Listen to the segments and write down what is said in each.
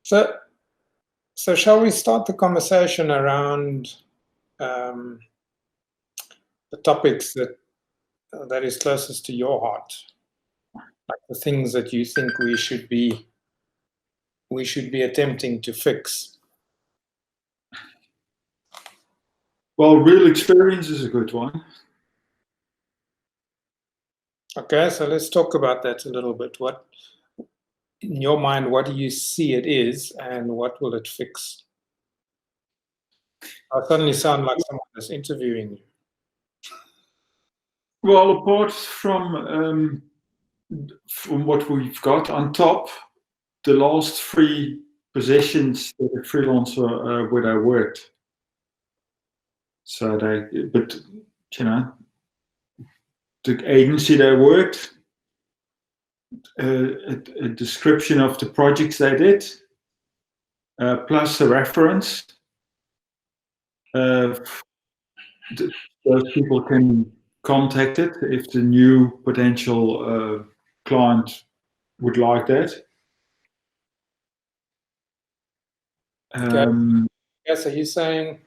So shall we start the conversation around the topics that is closest to your heart, like the things that you think we should be attempting to fix? Well, real experience is a good one. Okay, so let's talk about that a little bit. What, in your mind, what do you see it is, and what will it fix? I suddenly sound like someone that's interviewing you. Well, apart from what we've got on top, the last 3 positions that a freelancer where I worked. So but you know, the agency they worked, a description of the projects they did, plus a reference. Those people can contact it if the new potential client would like that. Yeah, so you're saying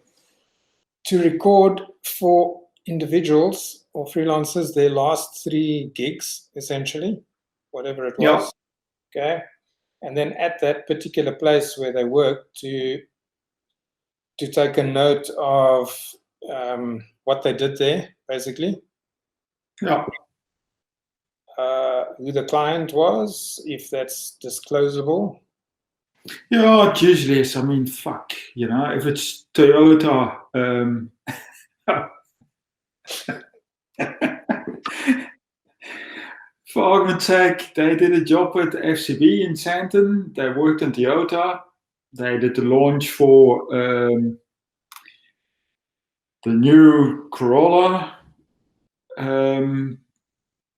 to record for individuals or freelancers their last 3 gigs, essentially, whatever it was. Yeah. Okay, and then at that particular place where they work, to take a note of what they did there, basically. Yeah. Who the client was, if that's disclosable. Yeah, it usually is. I mean, fuck, if it's Toyota, for argument's sake, they did a job with FCB in Sandton. They worked in Toyota. They did the launch for the new Corolla and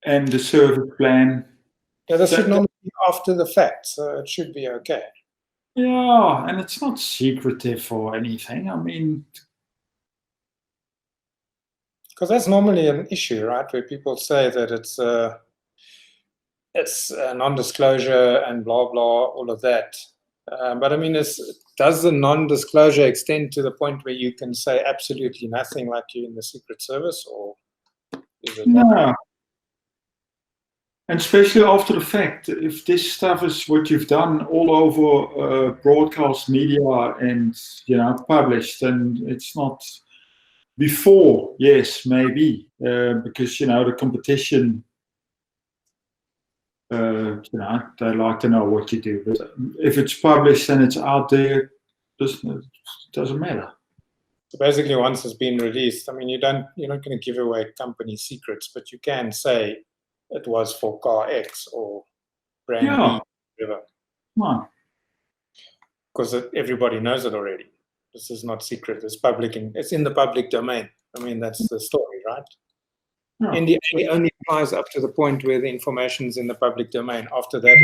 the service plan. Yeah, that should normally be after the fact, so it should be okay. Yeah, and it's not secretive or anything. I mean, because that's normally an issue, right? Where people say that it's a non-disclosure and blah blah, all of that. But I mean, does the non-disclosure extend to the point where you can say absolutely nothing, like you're in the Secret Service, or is it no? Not? And especially after the fact, if this stuff is what you've done all over broadcast media and published, then it's not before. Yes, maybe because the competition. They like to know what you do. But if it's published and it's out there, it doesn't matter. So basically, once it's been released, I mean, you're not going to give away company secrets, but you can say it was for car X or brand B, whatever. No. Because everybody knows it already. This is not secret. It's public, and it's in the public domain. I mean, that's the story, right? No. NDA only applies up to the point where the information is in the public domain. After that,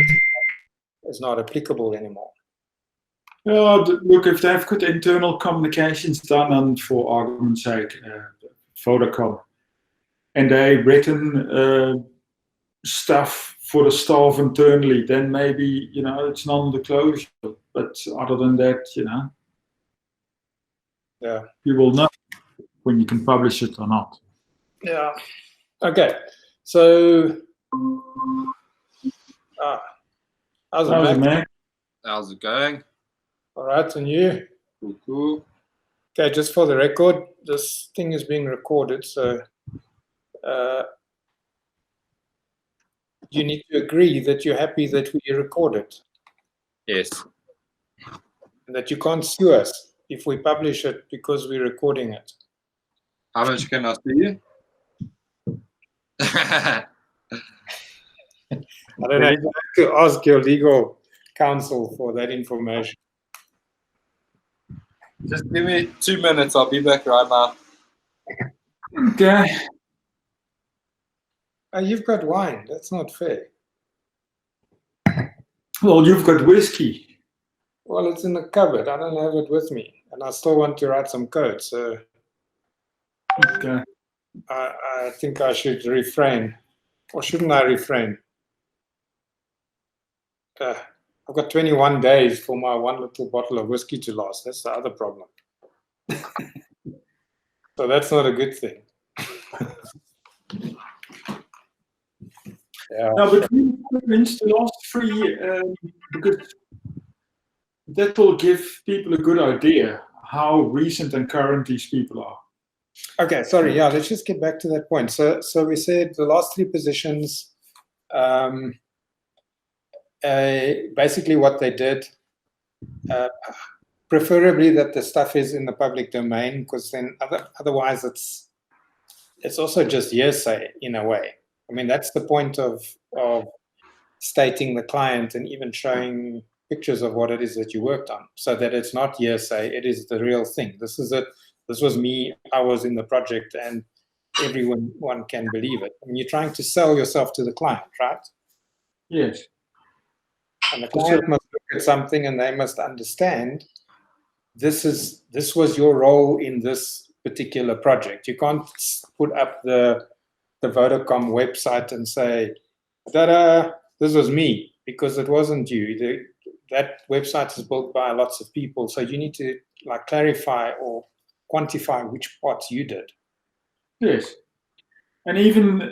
it's not applicable anymore. Look, if they've got internal communications done, and for argument's sake, Vodacom, and they've written stuff for the staff internally, then maybe it's non-disclosure. But other than that, yeah, you will know when you can publish it or not. Yeah. Okay. So, how's it, Mac? How's it going? All right, and you? Cool. Okay, just for the record, this thing is being recorded, so you need to agree that you're happy that we record it. Yes. And that you can't sue us if we publish it because we're recording it. How much can I sue you? I don't know. You have to ask your legal counsel for that information. Just give me 2 minutes. I'll be back right now. Okay. You've got wine. That's not fair. Well, you've got whiskey. Well, it's in the cupboard. I don't have it with me. And I still want to write some code. So okay. I think I should refrain. Or shouldn't I refrain? I've got 21 days for my one little bottle of whiskey to last. That's the other problem. So that's not a good thing. Yeah. No, but we reference the last three because that will give people a good idea how recent and current these people are. Okay, sorry. Yeah, let's just get back to that point. So we said the last three positions, basically what they did, preferably that the stuff is in the public domain, because then otherwise it's also just hearsay in a way. I mean, that's the point of stating the client and even showing pictures of what it is that you worked on, so that it's not hearsay, it is the real thing. This is it. This was me. I was in the project, and everyone can believe it. I mean, you're trying to sell yourself to the client, right? Yes. And the client must look at something, and they must understand this was your role in this particular project. You can't put up the Vodacom website and say, "Ta-da, this was me," because it wasn't you. That website is built by lots of people, so you need to like clarify or quantify which parts you did. Yes. And even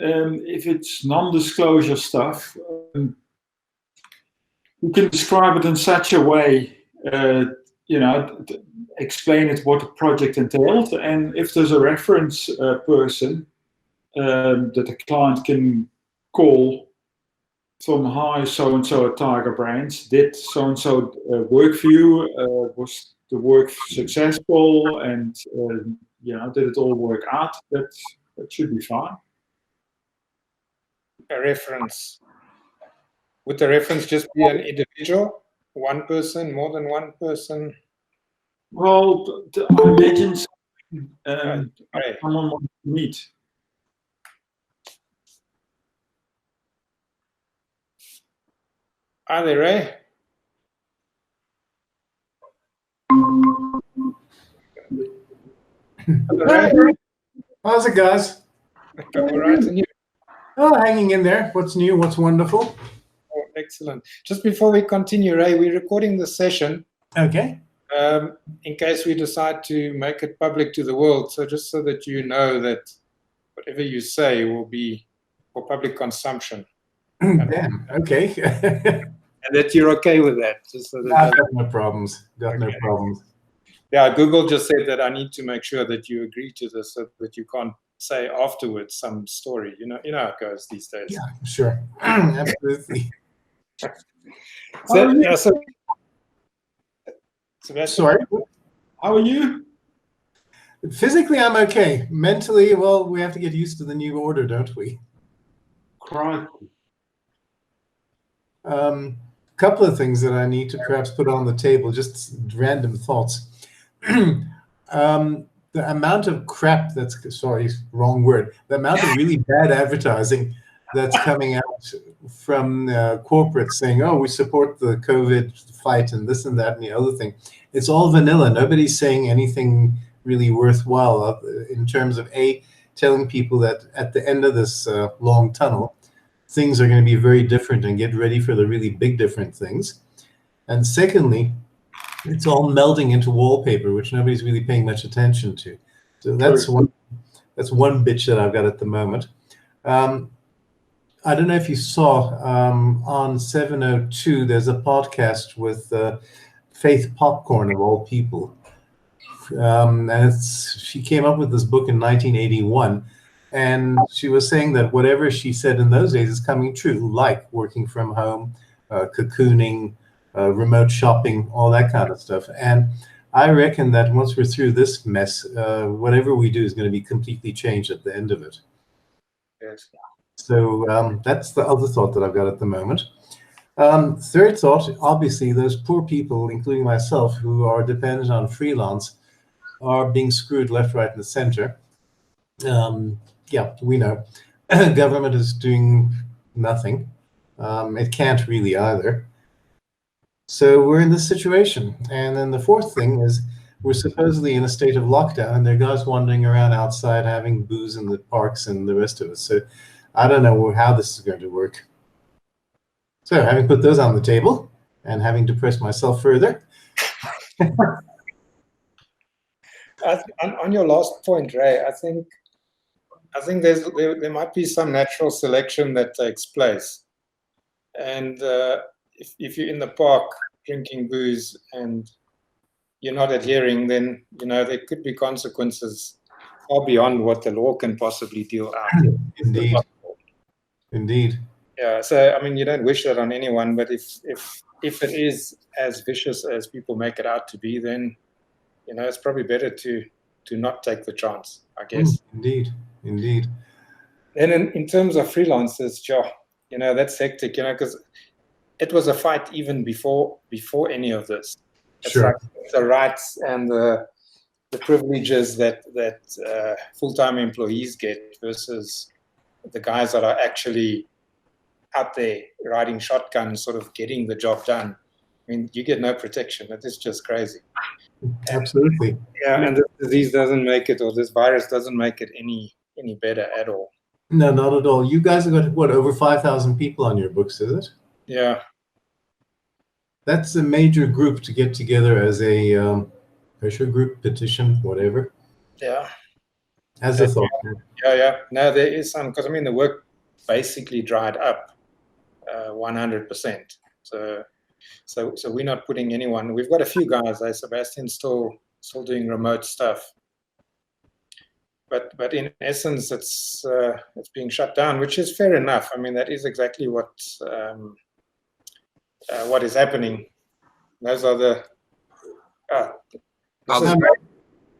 if it's non-disclosure stuff, you can describe it in such a way, explain it what the project entailed, and if there's a reference person that the client can call from, "Hi, so-and-so at Tiger Brands, did so-and-so work for you? Was the work successful? And did it all work out?" That should be fine. A reference. Would the reference just be an individual? One person, more than one person? Well, I imagine Right. someone wants to meet. Are they, Ray? Hello, Ray. How's it, guys? All right, and you? Oh, hanging in there. What's new? What's wonderful? Oh, excellent. Just before we continue, Ray, we're recording this session Okay. in case we decide to make it public to the world. So just so that you know that whatever you say will be for public consumption. Damn. Okay. And that you're okay with that. Just so that I've got no problems. Got no Okay. problems. Yeah, Google just said that I need to make sure that you agree to this so that you can't say afterwards some story. You know how it goes these days. Yeah, sure. Absolutely. So Sebastian, Sorry. How are you? Physically, I'm okay. Mentally, well, we have to get used to the new order, don't we? Crikey. Couple of things that I need to perhaps put on the table, just random thoughts. The amount of crap wrong word. The amount of really bad advertising that's coming out from corporates saying, "Oh, we support the COVID fight and this and that and the other thing." It's all vanilla. Nobody's saying anything really worthwhile in terms of telling people that at the end of this long tunnel, things are going to be very different and get ready for the really big different things. And secondly, it's all melding into wallpaper, which nobody's really paying much attention to. So that's one bitch that I've got at the moment. I don't know if you saw on 702, there's a podcast with Faith Popcorn of all people. And she came up with this book in 1981. And she was saying that whatever she said in those days is coming true, like working from home, cocooning, remote shopping, all that kind of stuff. And I reckon that once we're through this mess, whatever we do is going to be completely changed at the end of it. yes. So that's the other thought that I've got at the moment. Third thought, obviously, those poor people, including myself, who are dependent on freelance, are being screwed left, right, and center. Yeah, we know. Government is doing nothing. It can't really either. So we're in this situation. And then the fourth thing is we're supposedly in a state of lockdown, and there are guys wandering around outside having booze in the parks and the rest of it. So I don't know how this is going to work. So having put those on the table, and having depressed myself further. On your last point, Ray, I think there might be some natural selection that takes place, and if you're in the park drinking booze and you're not adhering, then there could be consequences far beyond what the law can possibly deal out. Indeed. Yeah. So I mean, you don't wish that on anyone, but if it is as vicious as people make it out to be, then it's probably better to not take the chance, I guess. Indeed. And in terms of freelancers, that's hectic, because it was a fight even before any of this. It's sure. Like the rights and the privileges that full-time employees get versus the guys that are actually out there riding shotgun, sort of getting the job done. I mean, you get no protection. It is just crazy. Absolutely. Yeah, and this disease doesn't make it, or this virus doesn't make it any better at all. No, not at all. You guys have got, what, over 5,000 people on your books, is it? Yeah. That's a major group to get together as a pressure group, petition, whatever. Yeah. As a thought. Yeah. No, there is some, because I mean, the work basically dried up 100%. So we're not putting anyone. We've got a few guys. Sebastian's still doing remote stuff. But in essence, it's being shut down, which is fair enough. I mean, that is exactly what is happening. Those are the.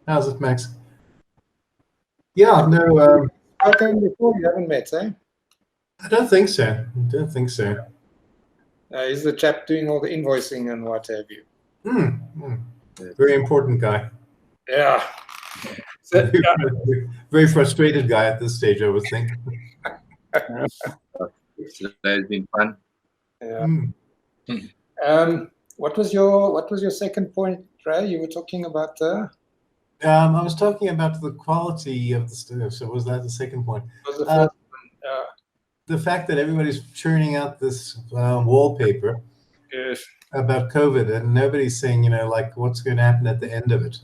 How's it, Max? Yeah, no. How come before you haven't met, eh? I don't think so. He's the chap doing all the invoicing and what have you. Very important guy. Yeah. So, very frustrated guy at this stage, I would think. Today's been fun. Yeah. What was your second point, Ray? You were talking about I was talking about the quality of the stuff. So was that the second point? Was the first one, the fact that everybody's churning out this wallpaper yes. about COVID, and nobody's saying, like what's going to happen at the end of it.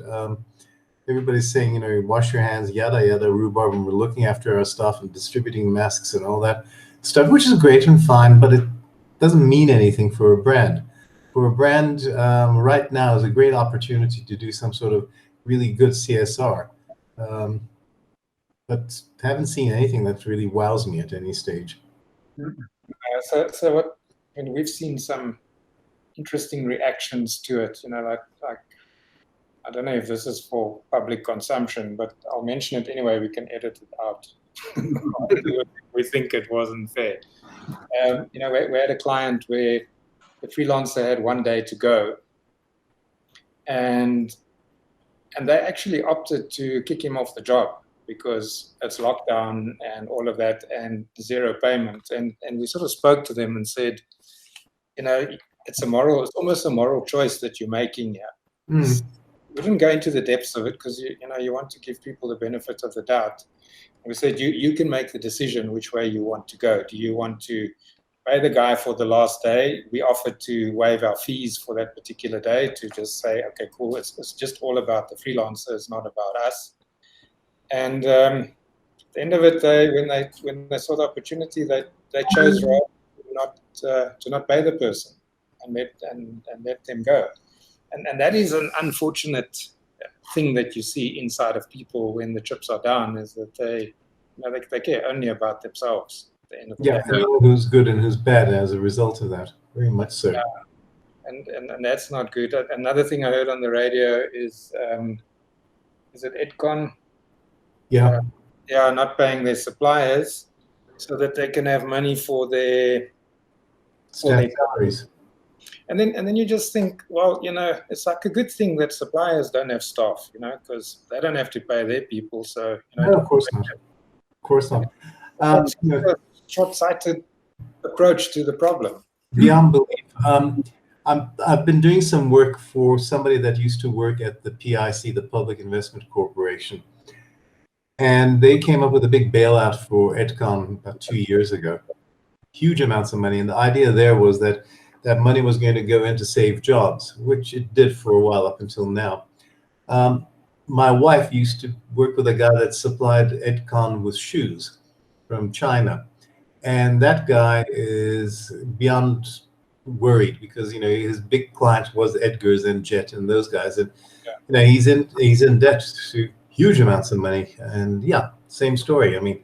Everybody's saying, wash your hands, yada, yada, rhubarb, and we're looking after our stuff and distributing masks and all that stuff, which is great and fine, but it doesn't mean anything for a brand. For a brand, right now is a great opportunity to do some sort of really good CSR. But haven't seen anything that really wows me at any stage. So what? I mean, we've seen some interesting reactions to it. Like I don't know if this is for public consumption, but I'll mention it anyway. We can edit it out. We think it wasn't fair. We had a client where the freelancer had 1 day to go, and they actually opted to kick him off the job because it's lockdown and all of that and zero payment. And we sort of spoke to them and said, it's almost a moral choice that you're making here. We didn't go into the depths of it because you want to give people the benefit of the doubt. And we said you can make the decision which way you want to go. Do you want to pay the guy for the last day? We offered to waive our fees for that particular day to just say, okay, cool. It's just all about the freelancer. It's not about us. And at the end of it, when they saw the opportunity, they chose to not pay the person and let them go. And that is an unfortunate thing that you see inside of people when the chips are down, is that they care only about themselves at the end of the day. They know who's good and who's bad as a result of that. Very much so. Yeah. And that's not good. Another thing I heard on the radio is it Edcon? Yeah. Not paying their suppliers so that they can have money for their salaries. And then you just think, well, it's like a good thing that suppliers don't have staff, because they don't have to pay their people. So, no, of course not. Of course not. A short-sighted approach to the problem. Beyond belief. I've been doing some work for somebody that used to work at the PIC, the Public Investment Corporation. And they came up with a big bailout for Edcon about 2 years ago. Huge amounts of money. And the idea there was that that money was going to go in to save jobs, which it did for a while up until now. My wife used to work with a guy that supplied Edcon with shoes from China. And that guy is beyond worried because, his big client was Edgar's and Jet and those guys. And, he's in debt to huge amounts of money. And yeah, same story. I mean,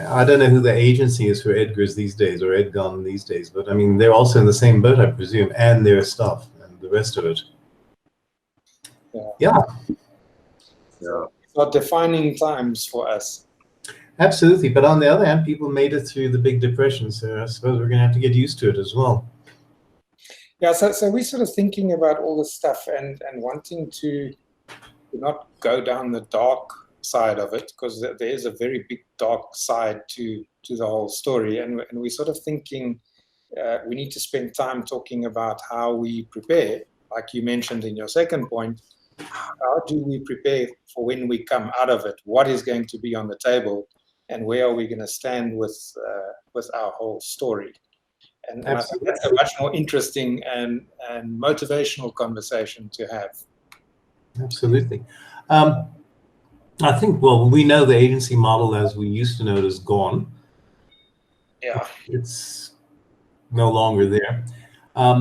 I don't know who the agency is for Edgar's these days or Edgon these days, but I mean, they're also in the same boat, I presume, and their staff and the rest of it. Yeah. It's not defining times for us. Absolutely. But on the other hand, people made it through the Big Depression, so I suppose we're going to have to get used to it as well. Yeah, so we're sort of thinking about all this stuff and wanting to not go down the dark side of it, because there is a very big dark side to the whole story. And we're sort of thinking we need to spend time talking about how we prepare, like you mentioned in your second point. How do we prepare for when we come out of it? What is going to be on the table, and where are we going to stand with our whole story? And I think that's a much more interesting and motivational conversation to have. Absolutely. I think, well, we know the agency model as we used to know it is gone. Yeah. It's no longer there.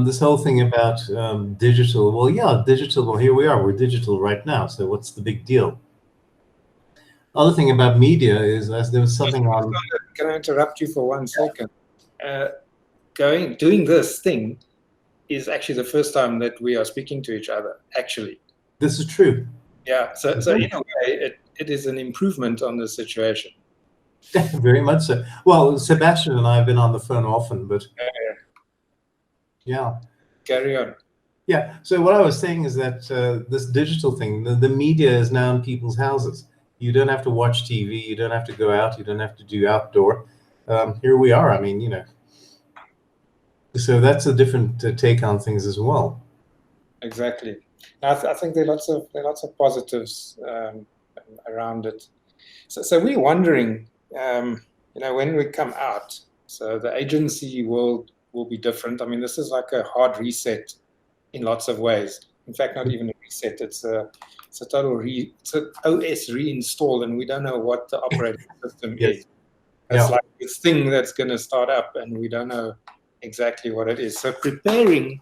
This whole thing about digital, well, yeah, digital, well, here we are, we're digital right now, so what's the big deal? Other thing about media is, as there was something on... Can I interrupt you for 1 second? Doing this thing is actually the first time that we are speaking to each other, actually. This is true. Yeah, so in a way, it is an improvement on the situation. Very much so. Well, Sebastian and I have been on the phone often, but... Yeah. Carry on. Yeah. So what I was saying is that this digital thing, the media is now in people's houses. You don't have to watch TV. You don't have to go out. You don't have to do outdoor. Here we are. I mean, So that's a different take on things as well. Exactly. I think there are lots of positives around it. So we're wondering, when we come out. So the agency world will be different. I mean, this is like a hard reset in lots of ways. In fact, not even a reset. It's a total it's an OS reinstall, and we don't know what the operating system is. It's like this thing that's going to start up, and we don't know exactly what it is. So preparing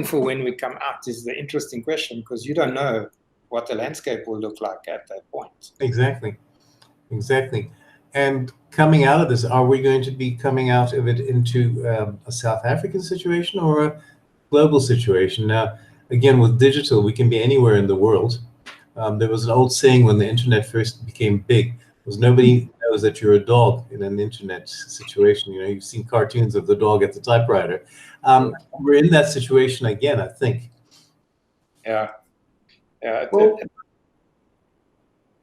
for when we come out is the interesting question, because you don't know what the landscape will look like at that point. Exactly. And coming out of this, are we going to be coming out of it into a South African situation or a global situation? Now, again, with digital, we can be anywhere in the world. There was an old saying when the internet first became big, was nobody knows that you're a dog in an internet situation. You've seen cartoons of the dog at the typewriter. We're in that situation again, I think. Yeah. Well,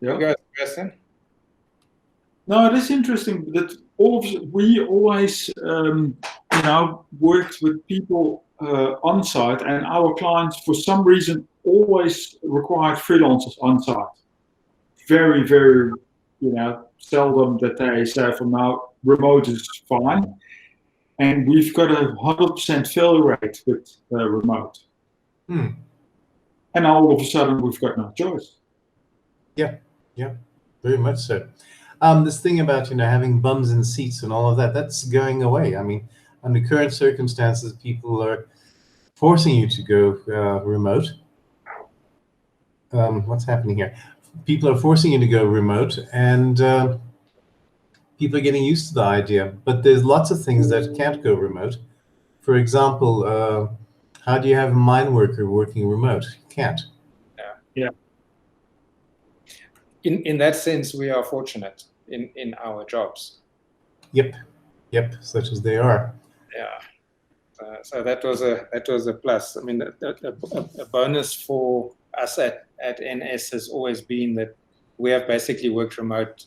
You guys, Preston? No, it is interesting that we always, worked with people on site, and our clients, for some reason, always required freelancers on site. Very, very, seldom that they say from now remote is fine, and we've got a 100% failure rate with remote. And now all of a sudden we've got no choice. Yeah, very much so. This thing about having bums in seats and all of that's going away. I mean, under current circumstances, people are forcing you to go remote. What's happening here? People are forcing you to go remote, and people are getting used to the idea. But there's lots of things that can't go remote. For example, how do you have a mine worker working remote? You can't. Yeah. In that sense, we are fortunate in our jobs. Yep, such as they are. Yeah. So that was a plus. I mean, a bonus for us at NS has always been that we have basically worked remote,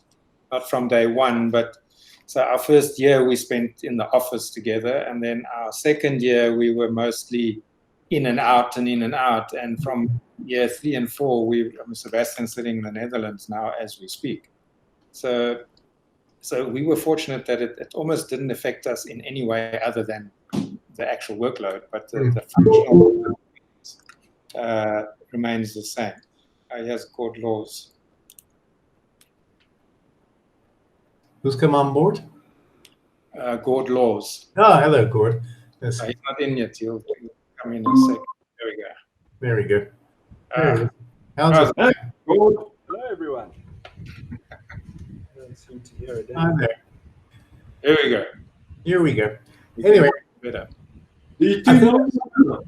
not from day one, but so our first year we spent in the office together, and then our second year we were mostly in and out. And from year 3 and 4, Sebastian's sitting in the Netherlands now as we speak. So we were fortunate that it almost didn't affect us in any way other than actual workload, but the functional remains the same. He has Gord laws. Who's come on board? Gord laws. Oh, hello, Gord. Yes. He's not in yet. He'll come in a second. There we go. Very good. Very good. How's it? Gord. Hello, everyone. I don't seem to hear it. Hi there. Here we go. Here we go. Anyway, Better. Do you two know each other?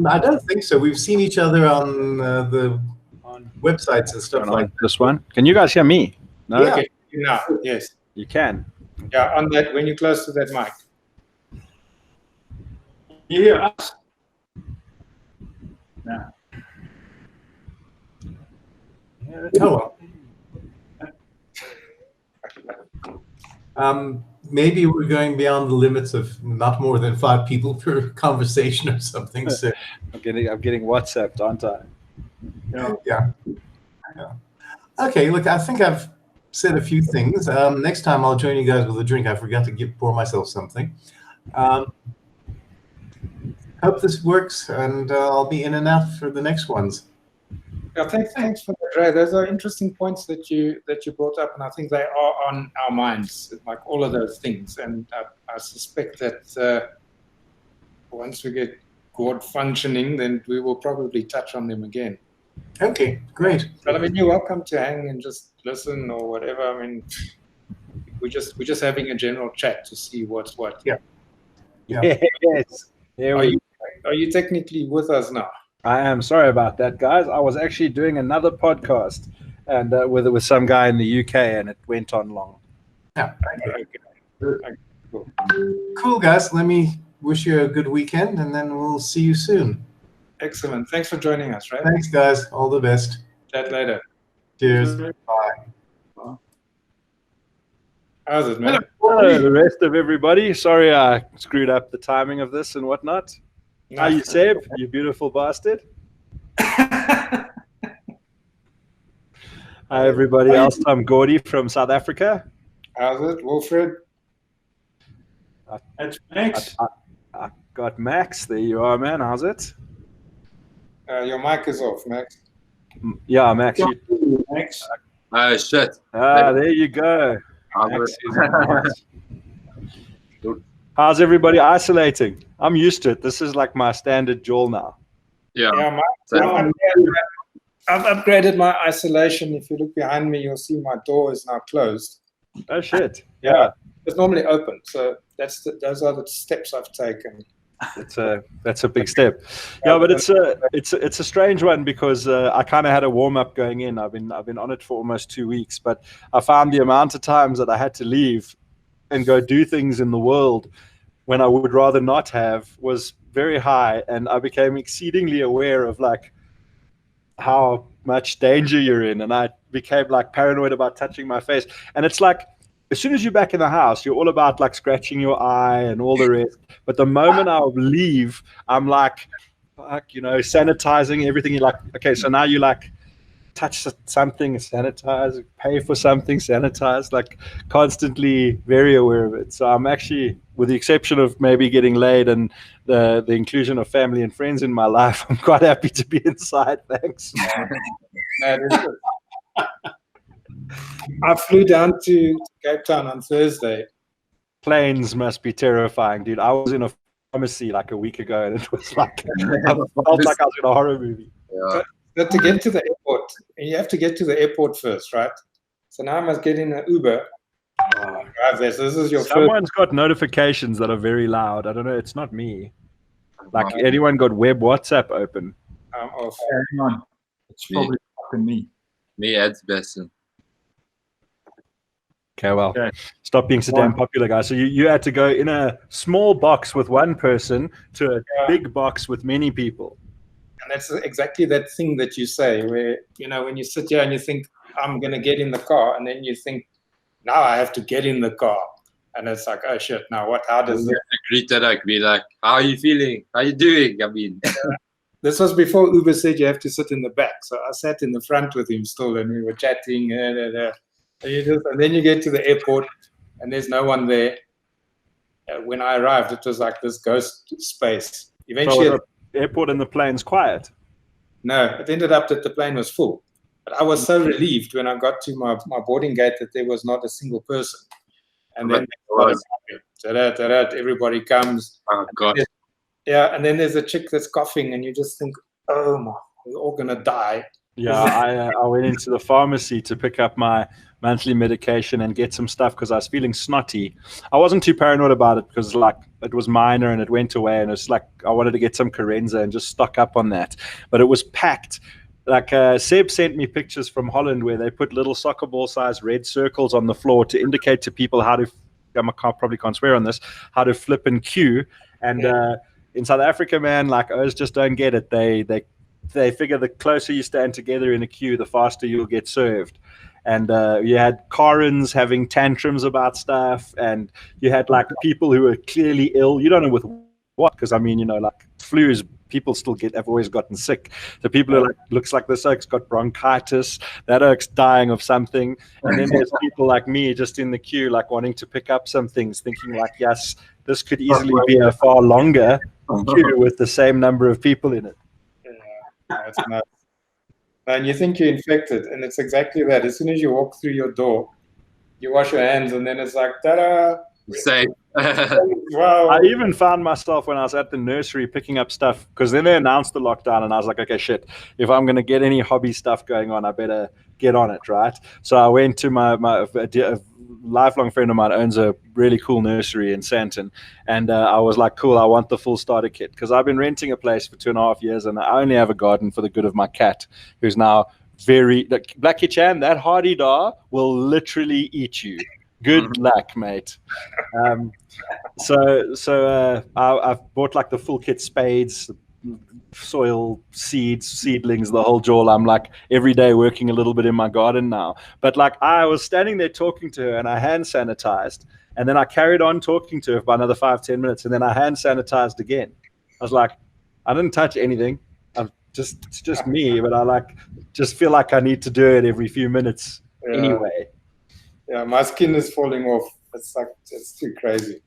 I don't think so. We've seen each other on the On websites and stuff like that. this one. Can you guys hear me? No, Yeah. Okay. Now, yes. you can. Yeah, on that, when you're close to that mic. You hear us? No. Oh, well. Maybe we're going beyond the limits of not more than 5 people per conversation or something. So, I'm getting WhatsApped, aren't I? yeah. Okay, look, I think I've said a few things. Next time I'll join you guys with a drink. I forgot to pour myself something. Hope this works, and I'll be in and out for the next ones. Yeah, thanks for that, Ray. Those are interesting points that you brought up, and I think they are on our minds, like all of those things. And I suspect that once we get Gord functioning, then we will probably touch on them again. Okay, great. But I mean, you're welcome to hang and just listen or whatever. I mean, we're just having a general chat to see what's what. Yeah. Yes. Here we. Are you technically with us now? I am sorry about that, guys. I was actually doing another podcast, and with some guy in the UK, and it went on long. Yeah. Okay. Cool. Cool, guys. Let me wish you a good weekend, and then we'll see you soon. Excellent. Thanks for joining us, Ray. Thanks, guys. All the best. Chat later. Cheers. Bye. How's it, man? Hello, the rest of everybody. Sorry I screwed up the timing of this and whatnot. How you, Seb? You beautiful bastard. Hi, everybody else. I'm Gordy from South Africa. How's it, Wilfred? That's Max. I got Max. There you are, man. How's it? Your mic is off, Max. Yeah, Max. Max. Oh, shit. There you go. How's Max How's everybody isolating? I'm used to it. This is like my standard jaw now. Yeah. I've upgraded my isolation. If you look behind me, you'll see my door is now closed. Oh shit! Yeah, it's normally open. So those are the steps I've taken. That's a big step. Yeah, but it's a strange one because I kind of had a warm up going in. I've been on it for almost 2 weeks, but I found the amount of times that I had to leave and go do things in the world when I would rather not have was very high, and I became exceedingly aware of like how much danger you're in, and I became like paranoid about touching my face. And it's like as soon as you're back in the house, you're all about like scratching your eye and all the rest. But the moment I leave, I'm like, fuck, sanitizing everything. You're like, okay, so now you like touch something, sanitize, pay for something, sanitize, like constantly very aware of it. So I'm actually, with the exception of maybe getting laid and the inclusion of family and friends in my life, I'm quite happy to be inside. Thanks. I flew down to Cape Town on Thursday. Planes must be terrifying, dude. I was in a pharmacy like a week ago, and it was like I felt like I was in a horror movie. Yeah. But to get to the airport, you have to get to the airport first, right? So now I must get in an Uber. Drive there. So this is your Someone's got notifications that are very loud. I don't know. It's not me. Like anyone got web WhatsApp open? off. Hang on. It's probably fucking me. Me, Ed's best. Okay, well, Okay. Stop being so damn popular, guys. So you had to go in a small box with one person to a big box with many people. And that's exactly that thing that you say, where, when you sit here and you think, I'm going to get in the car, and then you think, now I have to get in the car. And it's like, oh shit, now what? How does You have to greet that, be like, how are you feeling? How are you doing? I mean, This was before Uber said you have to sit in the back. So I sat in the front with him still, and we were chatting. And then you get to the airport, and there's no one there. when I arrived, it was like this ghost space. Eventually, So the airport and the plane's quiet. no, it ended up that the plane was full. But I was so relieved when I got to my boarding gate that there was not a single person. And then everybody comes. Oh God. Yeah, and then there's a chick that's coughing, and you just think, oh my, we're all gonna die. Yeah, I went into the pharmacy to pick up my monthly medication and get some stuff because I was feeling snotty. I wasn't too paranoid about it because like it was minor and it went away, and it's like I wanted to get some Carenza and just stock up on that. But it was packed. Like Seb sent me pictures from Holland where they put little soccer ball sized red circles on the floor to indicate to people how to, probably can't swear on this, how to flip and queue. And in South Africa, man, like O's just don't get it. They figure the closer you stand together in a queue, the faster you'll get served. And you had Karens having tantrums about stuff, and you had like people who were clearly ill. You don't know with what, because I mean, you know, like flus, people still have always gotten sick. The people who are like, looks like this oak's got bronchitis, that oak's dying of something. And then there's people like me just in the queue, like wanting to pick up some things, thinking like, yes, this could easily be a far longer queue with the same number of people in it. That's nuts. And you think you're infected, and it's exactly that. As soon as you walk through your door, you wash your hands, and then it's like, ta-da! Same. Wow. I even found myself when I was at the nursery picking up stuff, because then they announced the lockdown, and I was like, okay, shit, if I'm going to get any hobby stuff going on, I better get on it, right? So I went to a lifelong friend of mine owns a really cool nursery in Sandton, and I was like, cool, I want the full starter kit, because I've been renting a place for 2.5 years, and I only have a garden for the good of my cat, who's now very, like, Blackie Chan, that hardy da will literally eat you. Good luck, mate. So I've bought like the full kit: spades, soil, seeds, seedlings, the whole jawl. I'm like every day working a little bit in my garden now. But like I was standing there talking to her, and I hand sanitized, and then I carried on talking to her for another 5-10 minutes, and then I hand sanitized again. I was like, I didn't touch anything. It's just me, but I like just feel like I need to do it every few minutes anyway. Yeah, my skin is falling off. It's like, it's too crazy.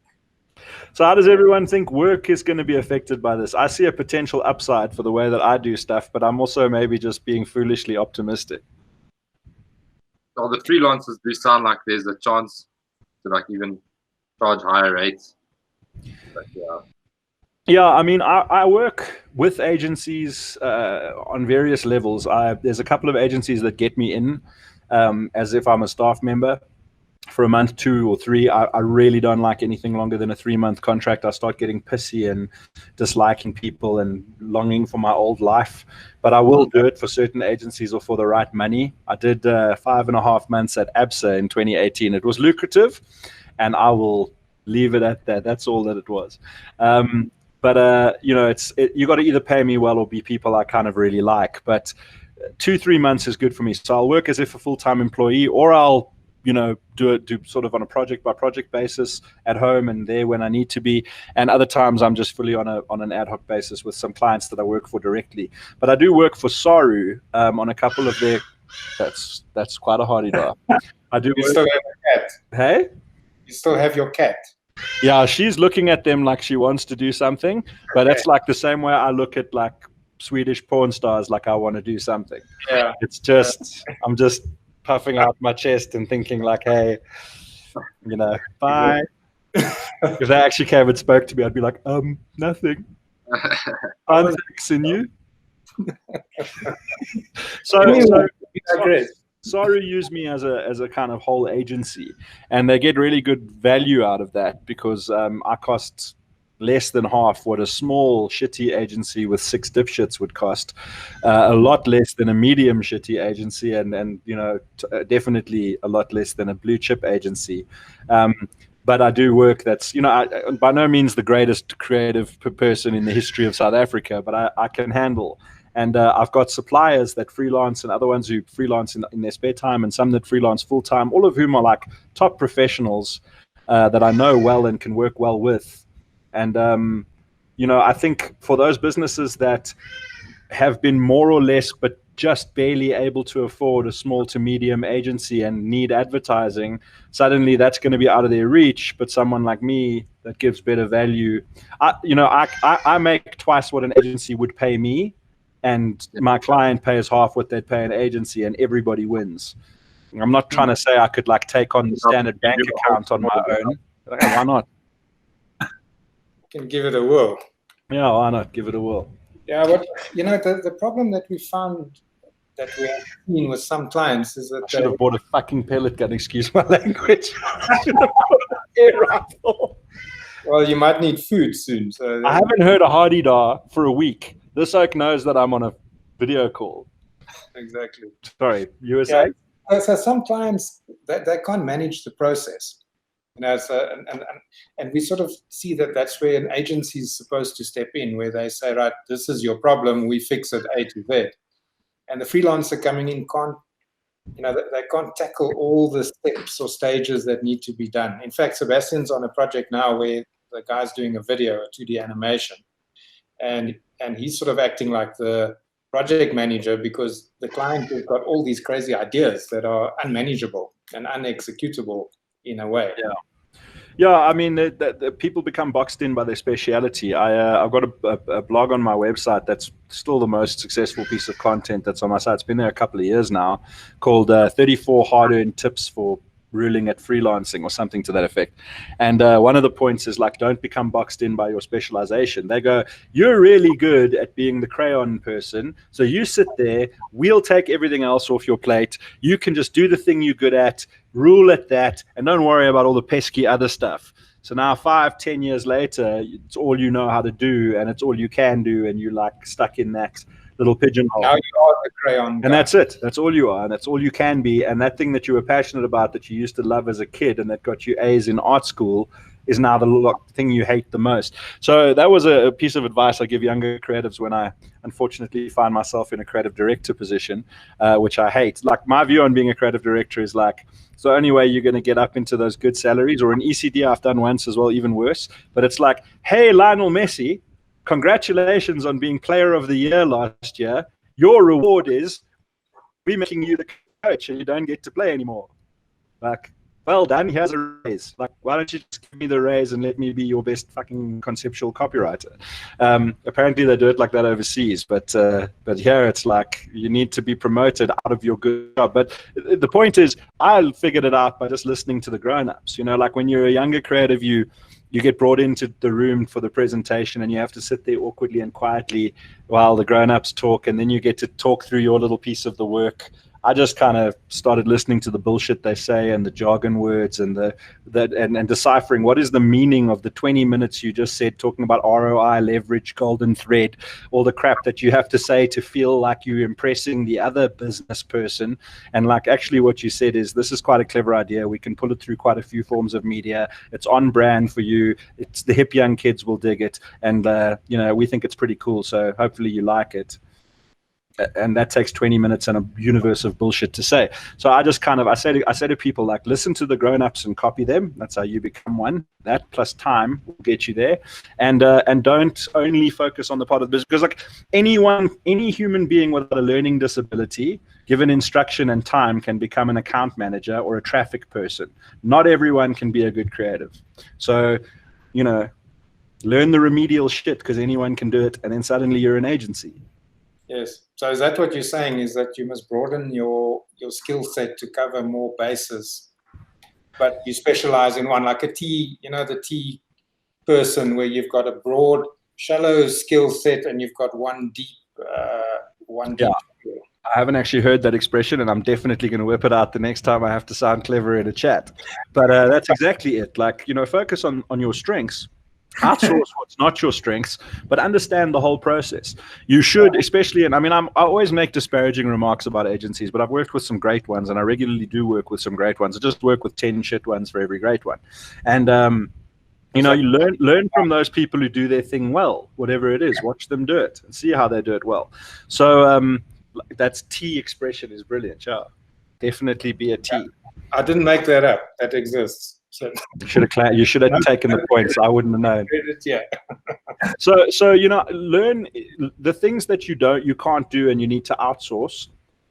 So how does everyone think work is going to be affected by this? I see a potential upside for the way that I do stuff, but I'm also maybe just being foolishly optimistic. Well, the freelancers do sound like there's a chance to like even charge higher rates. But, yeah, I mean, I work with agencies on various levels. There's a couple of agencies that get me in as if I'm a staff member for a month, 2 or 3. I really don't like anything longer than a 3-month contract. I start getting pissy and disliking people and longing for my old life. But I will do it for certain agencies or for the right money. I did 5.5 months at ABSA in 2018. It was lucrative, and I will leave it at that. That's all that it was. But you know, you got to either pay me well or be people I kind of really like. But 2-3 months is good for me. So I'll work as if a full-time employee, or I'll, you know, do sort of on a project by project basis at home and there when I need to be. And other times I'm just fully on an ad hoc basis with some clients that I work for directly. But I do work for Saru on a couple of their. That's quite a hardy da. I do. You still have your cat. Hey. You still have your cat. Yeah, she's looking at them like she wants to do something, but that's like the same way I look at like Swedish porn stars, like I want to do something. Yeah. It's just, I'm just puffing out my chest and thinking like, hey, you know, bye. If they actually came and spoke to me, I'd be like, nothing. I'm fixing you. Saru use me as a kind of whole agency, and they get really good value out of that because I cost less than half what a small shitty agency with 6 dipshits would cost, a lot less than a medium shitty agency, and you know, definitely a lot less than a blue chip agency. But I do work that's, you know, I, by no means the greatest creative person in the history of South Africa, but I can handle. And I've got suppliers that freelance and other ones who freelance in their spare time, and some that freelance full time, all of whom are like top professionals that I know well and can work well with. And, you know, I think for those businesses that have been more or less, but just barely able to afford a small to medium agency and need advertising, suddenly that's going to be out of their reach. But someone like me that gives better value. I make twice what an agency would pay me, and my client pays half what they'd pay an agency, and everybody wins. I'm not trying to say I could like take on the standard bank account on my own. Why not? Can give it a whirl. Yeah, why not? Give it a whirl. Yeah, but the problem that we found that we have seen with some clients is that I should have bought a fucking pellet gun, excuse my language. I should have bought an air rifle. Well, you might need food soon. So I haven't heard a hardy-dar for a week. This oak knows that I'm on a video call. Exactly. Sorry, you were saying? So some clients, they can't manage the process. And we sort of see that that's where an agency is supposed to step in, where they say, right, this is your problem, we fix it A to Z. And the freelancer coming in can't, they can't tackle all the steps or stages that need to be done. In fact, Sebastian's on a project now where the guy's doing a video, a 2D animation, and he's sort of acting like the project manager because the client has got all these crazy ideas that are unmanageable and unexecutable in a way. Yeah, I mean, the people become boxed in by their speciality. I've got a blog on my website that's still the most successful piece of content that's on my site. It's been there a couple of years now, called 34 Hard-Earned Tips for Ruling at Freelancing, or something to that effect. And one of the points is like, don't become boxed in by your specialization. They go, you're really good at being the crayon person, so you sit there, we'll take everything else off your plate. You can just do the thing you're good at, rule at that, and don't worry about all the pesky other stuff. So now 5-10 years later, it's all you know how to do, and it's all you can do, and you're like stuck in that little pigeonhole. Now you are the crayon guy. And that's it. That's all you are, and that's all you can be. And that thing that you were passionate about, that you used to love as a kid, and that got you A's in art school, is now the thing you hate the most. So that was a piece of advice I give younger creatives when I unfortunately find myself in a creative director position, which I hate. Like, my view on being a creative director is like, it's the only way you're going to get up into those good salaries. Or an ECD I've done once as well, even worse. But it's like, hey, Lionel Messi, congratulations on being player of the year last year. Your reward is we making you the coach and you don't get to play anymore. Like, well done, here's a raise. Like, why don't you just give me the raise and let me be your best fucking conceptual copywriter? Apparently they do it like that overseas, but here it's like you need to be promoted out of your good job. But the point is, I figured it out by just listening to the grown-ups. Like when you're a younger creative, you get brought into the room for the presentation and you have to sit there awkwardly and quietly while the grown-ups talk, and then you get to talk through your little piece of the work. I just kind of started listening to the bullshit they say and the jargon words and and deciphering what is the meaning of the 20 minutes you just said, talking about ROI, leverage, golden thread, all the crap that you have to say to feel like you're impressing the other business person. And like, actually what you said is, this is quite a clever idea. We can pull it through quite a few forms of media. It's on brand for you. It's the hip young kids will dig it. And, we think it's pretty cool. So hopefully you like it. And that takes 20 minutes and a universe of bullshit to say. So I just I say to people, like, listen to the grown-ups and copy them. That's how you become one. That plus time will get you there. And don't only focus on the part of the business, because like any human being without a learning disability, given instruction and time, can become an account manager or a traffic person. Not everyone can be a good creative. So, learn the remedial shit, because anyone can do it. And then suddenly you're an agency. Yes. So is that what you're saying, is that you must broaden your skill set to cover more bases, but you specialize in one, like a T, the T person, where you've got a broad, shallow skill set and you've got one deep. Yeah. I haven't actually heard that expression, and I'm definitely going to whip it out the next time I have to sound clever in a chat. But that's exactly it. Like, focus on your strengths. Outsource what's not your strengths, but understand the whole process. You should, especially, and I always make disparaging remarks about agencies, but I've worked with some great ones, and I regularly do work with some great ones. I just work with 10 shit ones for every great one. And you learn from those people who do their thing well, whatever it is. Watch them do it and see how they do it well. So that's T expression is brilliant. Yeah, definitely be a T. I didn't make that up. That exists. So. You should have taken the points. I wouldn't have known. Yeah. So learn the things that you can't do and you need to outsource.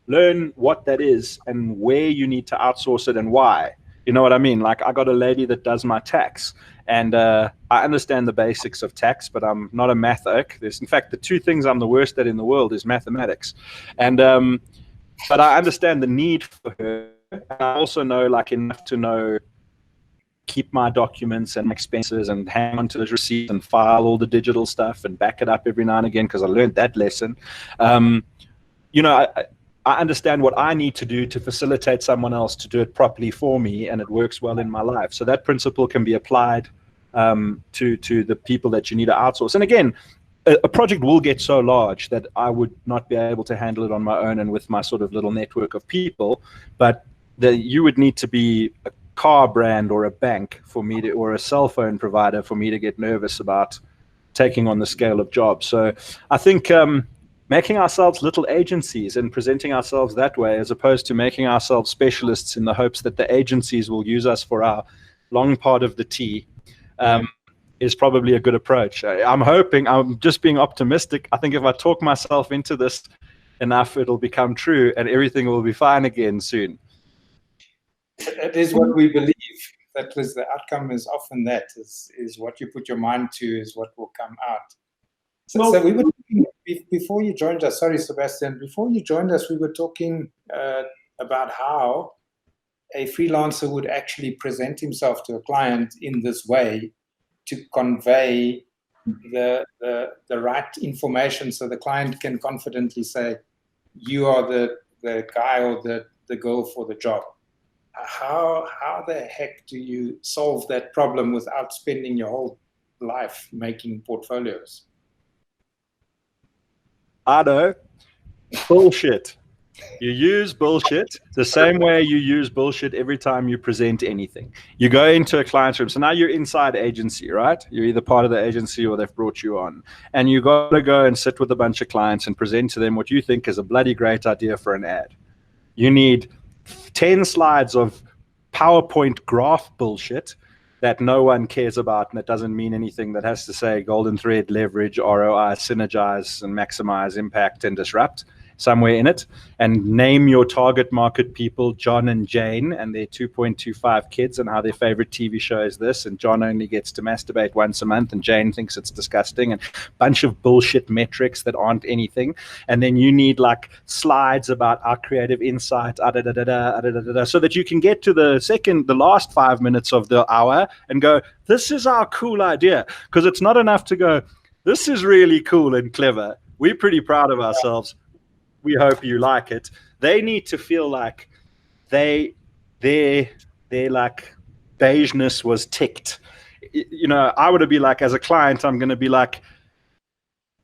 Learn what that is and where you need to outsource it and why. You know what I mean? Like, I got a lady that does my tax, And I understand the basics of tax, but I'm not a math oak. In fact, the two things I'm the worst at in the world is mathematics. And but I understand the need for her. I also know enough to know keep my documents and expenses and hang on to the receipts and file all the digital stuff and back it up every now and again because I learned that lesson. I understand what I need to do to facilitate someone else to do it properly for me, and it works well in my life. So that principle can be applied to the people that you need to outsource. And again, a project will get so large that I would not be able to handle it on my own and with my sort of little network of people, but you would need to be a car brand or a bank for me to, or a cell phone provider for me to get nervous about taking on the scale of jobs. So I think making ourselves little agencies and presenting ourselves that way, as opposed to making ourselves specialists in the hopes that the agencies will use us for our long part of the tea, is probably a good approach. I'm just being optimistic. I think if I talk myself into this enough, it'll become true and everything will be fine again soon. It is what we believe. That was the outcome is often that is what you put your mind to is what will come out. So we were talking, before you joined us, sorry, Sebastian, before you joined us, we were talking about how a freelancer would actually present himself to a client in this way to convey the right information so the client can confidently say, you are the guy or the girl for the job. How the heck do you solve that problem without spending your whole life making portfolios? I know. Bullshit. You use bullshit the same way you use bullshit every time you present anything. You go into a client's room. So now you're inside agency, right? You're either part of the agency or they've brought you on. And you got to go and sit with a bunch of clients and present to them what you think is a bloody great idea for an ad. You need 10 slides of PowerPoint graph bullshit that no one cares about and that doesn't mean anything, that has to say golden thread, leverage, ROI, synergize, and maximize impact and disrupt somewhere in it, and name your target market people, John and Jane, and their 2.25 kids, and how their favorite TV show is this, and John only gets to masturbate once a month, and Jane thinks it's disgusting, and a bunch of bullshit metrics that aren't anything. And then you need slides about our creative insight, so that you can get to the last 5 minutes of the hour and go, this is our cool idea. Because it's not enough to go, this is really cool and clever. We're pretty proud of ourselves. We hope you like it. They need to feel like their beigeness was ticked. I would be as a client, I'm going to be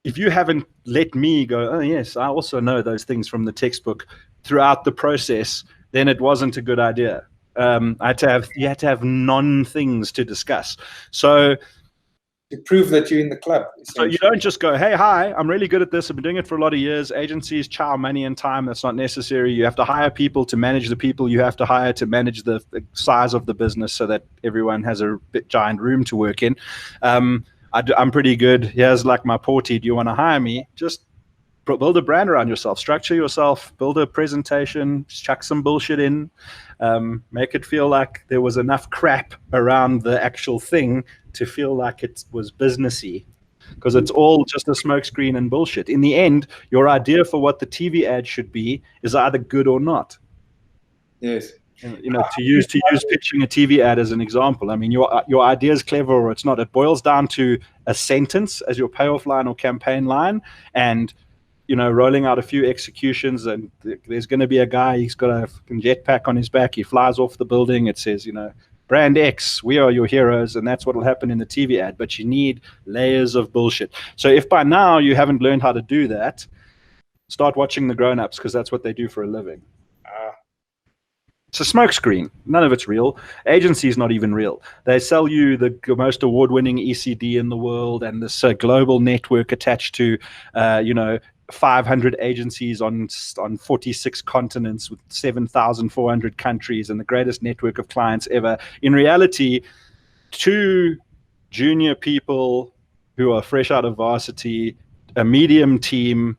if you haven't let me go, oh yes, I also know those things from the textbook throughout the process, then it wasn't a good idea. You had to have non-things to discuss. So to prove that you're in the club. So you don't just go, hey, hi, I'm really good at this. I've been doing it for a lot of years. Agencies chow money and time. That's not necessary. You have to hire people to manage the people you have to hire to manage the size of the business so that everyone has a giant room to work in. I'm pretty good. Here's my portie. Do you want to hire me? Just build a brand around yourself. Structure yourself. Build a presentation. Chuck some bullshit in. Make it feel like there was enough crap around the actual thing to feel like it was businessy, because it's all just a smokescreen and bullshit. In the end, your idea for what the TV ad should be is either good or not. Yes. To use pitching a TV ad as an example. I mean, your idea is clever or it's not. It boils down to a sentence as your payoff line or campaign line, and rolling out a few executions, and there's going to be a guy, he's got a jetpack on his back, he flies off the building, it says, brand X, we are your heroes, and that's what will happen in the TV ad. But you need layers of bullshit. So if by now you haven't learned how to do that, start watching the grown-ups, because that's what they do for a living. It's a smokescreen. None of it's real. Agency is not even real. They sell you the most award-winning ECD in the world and this global network attached to, 500 agencies on 46 continents with 7,400 countries and the greatest network of clients ever. In reality, 2 junior people who are fresh out of varsity, a medium team,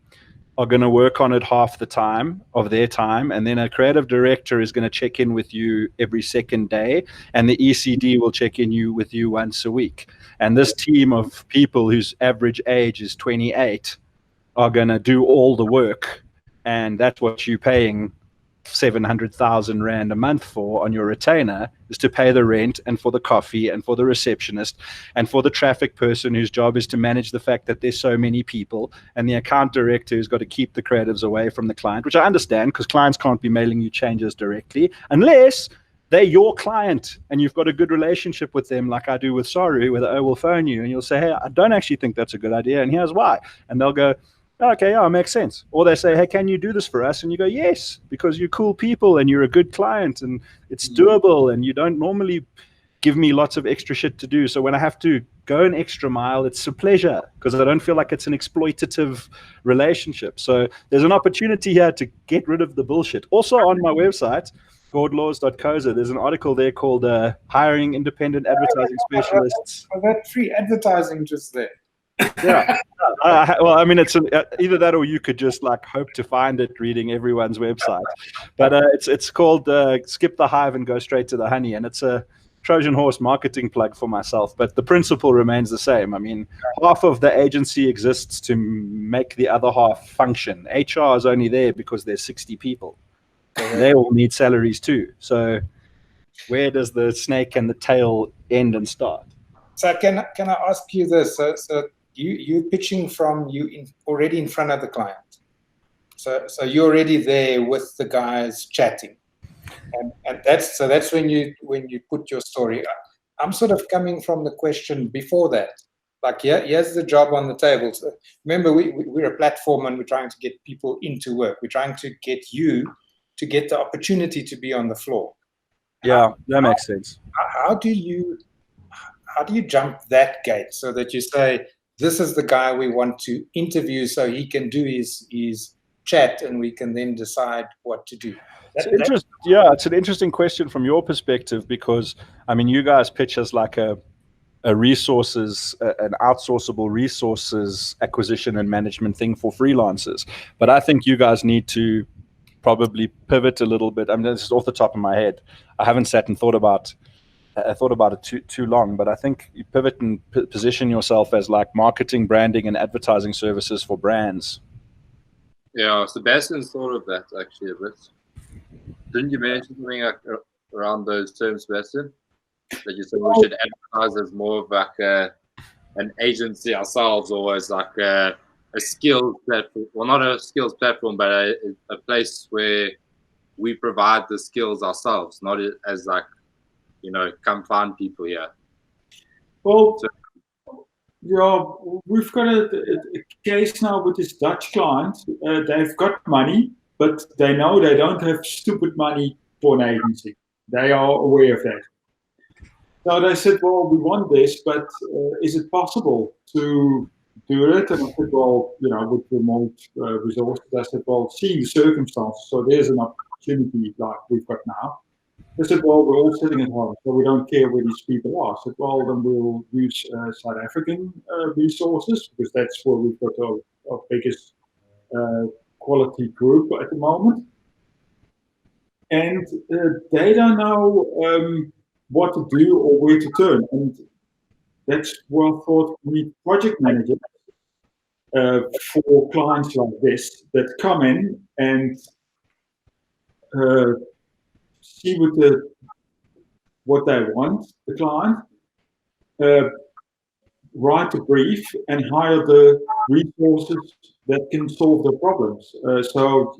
are going to work on it half the time of their time, and then a creative director is going to check in with you every second day, and the ECD will check in with you once a week. And this team of people whose average age is 28 are going to do all the work, and that's what you're paying 700,000 Rand a month for on your retainer, is to pay the rent and for the coffee and for the receptionist and for the traffic person whose job is to manage the fact that there's so many people, and the account director who's got to keep the creatives away from the client, which I understand because clients can't be mailing you changes directly unless they're your client and you've got a good relationship with them, like I do with Saru, where they will phone you and you'll say, hey, I don't actually think that's a good idea, and here's why. And they'll go, okay, yeah, it makes sense. Or they say, hey, can you do this for us? And you go, yes, because you're cool people and you're a good client and it's doable and you don't normally give me lots of extra shit to do. So when I have to go an extra mile, it's a pleasure because I don't feel like it's an exploitative relationship. So there's an opportunity here to get rid of the bullshit. Also on my website, gordlaws.co.za, there's an article there called Hiring Independent Advertising Specialists. That free advertising just there. Yeah. Well, I mean, it's either that or you could just like hope to find it reading everyone's website. But it's called Skip the Hive and Go Straight to the Honey. And it's a Trojan horse marketing plug for myself. But the principle remains the same. I mean, half of the agency exists to make the other half function. HR is only there because there's 60 people. They all need salaries too. So where does the snake and the tail end and start? So can I ask you this? So you pitching from already in front of the client. So you're already there with the guys chatting, and that's when you put your story up. I'm sort of coming from the question before that. Like, here's the job on the table. So remember, we're a platform and we're trying to get people into work. We're trying to get you to get the opportunity to be on the floor. Yeah, that makes sense. How do you jump that gate so that you say, this is the guy we want to interview so he can do his chat and we can then decide what to do? It's an interesting question from your perspective because, I mean, you guys pitch as like an outsourceable resources acquisition and management thing for freelancers. But I think you guys need to probably pivot a little bit. I mean, this is off the top of my head. I haven't sat and thought about it too long, but I think you pivot and position yourself as like marketing, branding, and advertising services for brands. Yeah, Sebastian's thought of that actually a bit. Didn't you mention something like around those terms, Sebastian? That you said we should advertise as more of like an agency ourselves, or as like a skills platform. Well, not a skills platform, but a place where we provide the skills ourselves, not as like, come find people here. Well, yeah, we've got a case now with this Dutch client. They've got money, but they know they don't have stupid money for an agency. They are aware of that. So they said, well, we want this, but is it possible to do it? And I said, well, with remote resources, I said, well, seeing the circumstances, so there's an opportunity like we've got now. They said, well, we're all sitting at home, so we don't care where these people are. I said, well, then we'll use South African resources, because that's where we've got our biggest quality group at the moment. And they don't know what to do or where to turn. And that's where I thought we need project managers for clients like this that come in and see what they want, the client, write the brief and hire the resources that can solve their problems. So,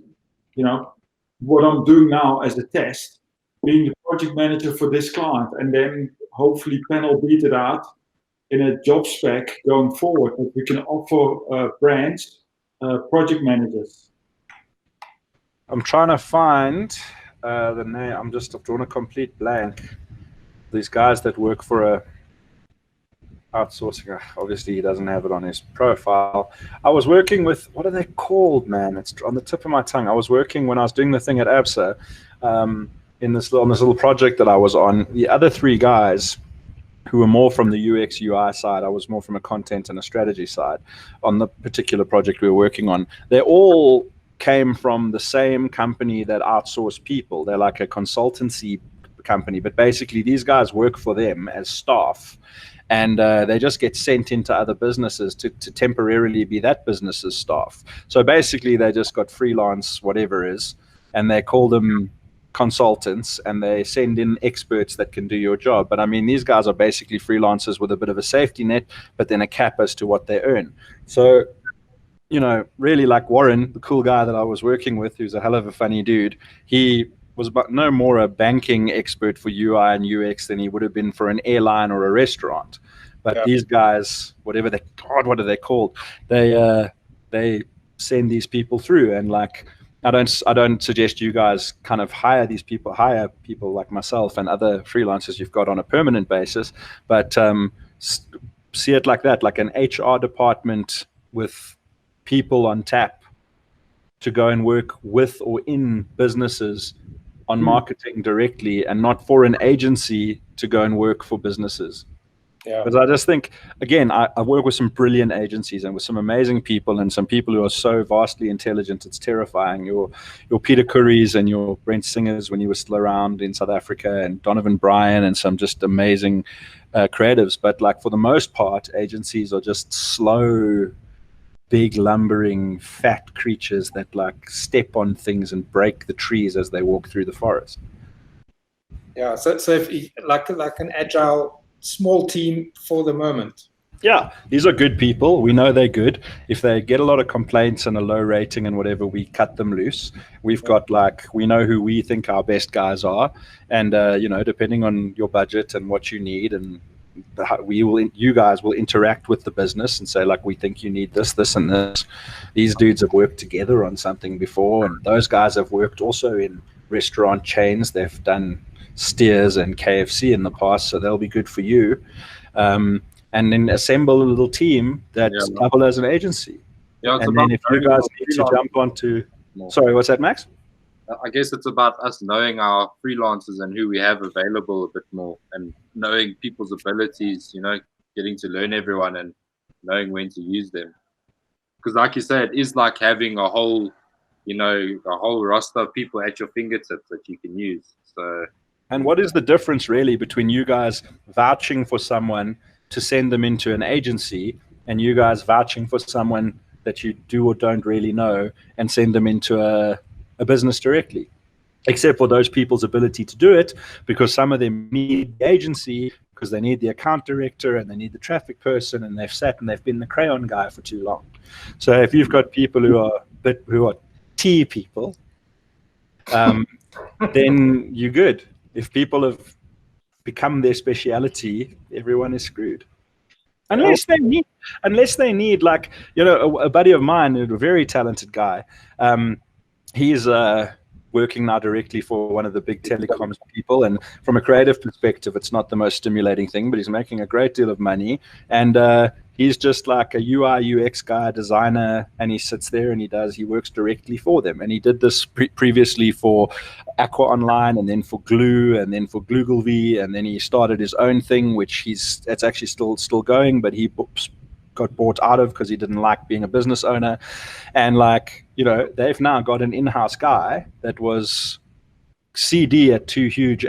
what I'm doing now as a test, being the project manager for this client, and then hopefully panel beat it out in a job spec going forward that we can offer brands, project managers. I'm trying to find the name. I'm just drawing a complete blank. These guys that work for a outsourcing, obviously he doesn't have it on his profile. I was working with, what are they called, man? It's on the tip of my tongue. I was working when I was doing the thing at ABSA on this little project that I was on. The other three guys who were more from the UX UI side. I was more from a content and a strategy side on the particular project we were working on. They all came from the same company that outsourced people. They're like a consultancy company, but basically these guys work for them as staff, and they just get sent into other businesses to temporarily be that business's staff. So basically they just got freelance whatever is, and they call them consultants, and they send in experts that can do your job. But I mean, these guys are basically freelancers with a bit of a safety net, but then a cap as to what they earn. So, you know, really, like Warren, the cool guy that I was working with, who's a hell of a funny dude, he was no more a banking expert for UI and UX than he would have been for an airline or a restaurant. But these guys, what are they called? They send these people through, and like, I don't suggest you guys kind of hire people like myself and other freelancers you've got on a permanent basis, but see it like that, like an HR department with people on tap to go and work with or in businesses on marketing directly, and not for an agency to go and work for businesses. Because I just think, again, I work with some brilliant agencies and with some amazing people, and some people who are so vastly intelligent, it's terrifying. Your Peter Currys and your Brent Singers when you were still around in South Africa, and Donovan Bryan, and some just amazing creatives. But like, for the most part, agencies are just slow, big, lumbering, fat creatures that like step on things and break the trees as they walk through the forest. Yeah, so if like an agile small team for the moment. Yeah, these are good people. We know they're good. If they get a lot of complaints and a low rating and whatever, we cut them loose. We've got we know who we think our best guys are, and you know, depending on your budget and what you need, and you guys will interact with the business and say, like, we think you need this, this, and this. These dudes have worked together on something before, and those guys have worked also in restaurant chains. They've done Steers and KFC in the past, so they'll be good for you. And then assemble a little team that's double as an agency. Yeah, and then if you guys need to jump onto, sorry, what's that, Max? I guess it's about us knowing our freelancers and who we have available a bit more, and knowing people's abilities, you know, getting to learn everyone and knowing when to use them. Because like you said, it is like having a whole roster of people at your fingertips that you can use. So. And what is the difference really between you guys vouching for someone to send them into an agency, and you guys vouching for someone that you do or don't really know and send them into a business directly? Except for those people's ability to do it, because some of them need the agency because they need the account director and they need the traffic person, and they've been the crayon guy for too long. So if you've got people who are T people, then you're good. If people have become their speciality, everyone is screwed. Unless they need, like, you know, a buddy of mine, a very talented guy. He's working now directly for one of the big telecoms people, and from a creative perspective, it's not the most stimulating thing, but he's making a great deal of money, and he's just like a UI UX guy, designer, and he sits there and he works directly for them. And he did this previously for Aqua Online, and then for Glue, and then for Glooglev, and then he started his own thing, which it's actually still going, but he got bought out of because he didn't like being a business owner. And like, you know, they've now got an in-house guy that was CD at two huge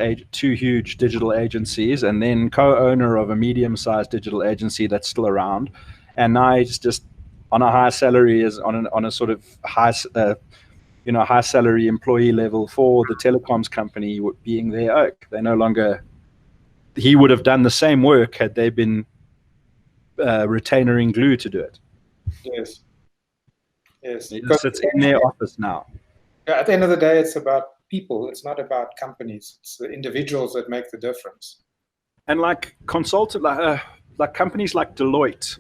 digital agencies, and then co-owner of a medium-sized digital agency that's still around. And now he's just on a high salary, is on a sort of high salary employee level for the telecoms company, being their oak. They no longer. He would have done the same work had they been retainering Glue to do it. Yes. It's in their office now. At the end of the day, it's about people. It's not about companies. It's the individuals that make the difference. And like like companies like Deloitte